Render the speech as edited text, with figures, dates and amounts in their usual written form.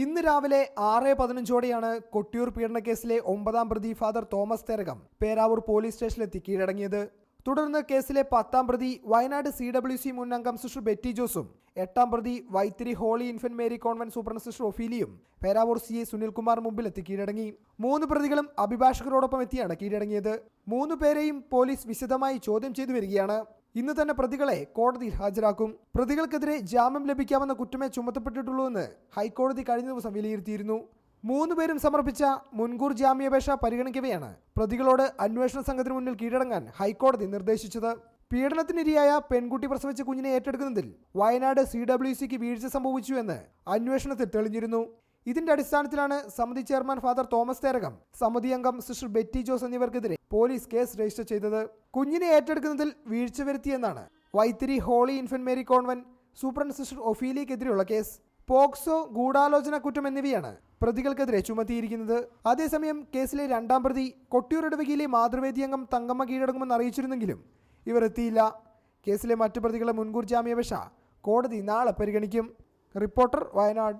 ഇന്ന് രാവിലെ 6:15ഓടെയാണ് കൊട്ടിയൂർ പീഡനക്കേസിലെ 9ാം പ്രതി father Thomas Therakam Peravoor police സ്റ്റേഷനിലെത്തി കീഴടങ്ങിയത്. തുടർന്ന് കേസിലെ 10ാം പ്രതി വയനാട് CWC മുൻ അംഗം സിസ്റ്റർ ബെറ്റി ജോസും 8ാം പ്രതി Vythiri holy infant Mary convent superintendent sister ഒഫീലിയും പേരാവൂർ CI സുനിൽകുമാർ മുമ്പിലെത്തി കീഴടങ്ങി. 3 പ്രതികളും അഭിഭാഷകരോടൊപ്പം എത്തിയാണ് കീഴടങ്ങിയത്. 3 പേരെയും പോലീസ് വിശദമായി ചോദ്യം ചെയ്തു വരികയാണ്. ഇന്ന് തന്നെ പ്രതികളെ കോടതിയിൽ ഹാജരാക്കും. പ്രതികൾക്കെതിരെ ജാമ്യം ലഭിക്കാമെന്ന കുറ്റമേ ചുമത്തപ്പെട്ടിട്ടുള്ളൂവെന്ന് ഹൈക്കോടതി കഴിഞ്ഞ ദിവസം വിലയിരുത്തിയിരുന്നു. 3 പേരും സമർപ്പിച്ച മുൻകൂർ ജാമ്യാപേക്ഷ പരിഗണിക്കവെയാണ് പ്രതികളോട് അന്വേഷണ സംഘത്തിന് മുന്നിൽ കീഴടങ്ങാൻ ഹൈക്കോടതി നിർദ്ദേശിച്ചത്. പീഡനത്തിനിരയായ പെൺകുട്ടി പ്രസവിച്ച കുഞ്ഞിനെ ഏറ്റെടുക്കുന്നതിൽ വയനാട് CWCക്ക് വീഴ്ച സംഭവിച്ചു എന്ന് അന്വേഷണത്തിൽ തെളിഞ്ഞിരുന്നു. ഇതിന്റെ അടിസ്ഥാനത്തിലാണ് സമിതി ചെയർമാൻ ഫാദർ തോമസ് തേരകം, സമിതി അംഗം സിസ്റ്റർ ബെറ്റി ജോസ് എന്നിവർക്കെതിരെ പോലീസ് കേസ് രജിസ്റ്റർ ചെയ്തത്. കുഞ്ഞിനെ ഏറ്റെടുക്കുന്നതിൽ വീഴ്ച വരുത്തിയെന്നാണ് Vythiri holy infant Mary convent superintendent sister ഒഫീലിയക്കെതിരെയുള്ള കേസ്. പോക്സോ, ഗൂഢാലോചന കുറ്റം എന്നിവയാണ് പ്രതികൾക്കെതിരെ ചുമത്തിയിരിക്കുന്നത്. അതേസമയം കേസിലെ 2ാം പ്രതി കൊട്ടിയൂർ ഇടവകയിലെ മാതൃവേദി അംഗം തങ്കമ്മ കീഴടങ്ങുമെന്ന് അറിയിച്ചിരുന്നെങ്കിലും ഇവർ എത്തിയില്ല. കേസിലെ മറ്റു പ്രതികളുടെ മുൻകൂർ ജാമ്യാപേക്ഷ കോടതി നാളെ പരിഗണിക്കും. റിപ്പോർട്ടർ, വയനാട്.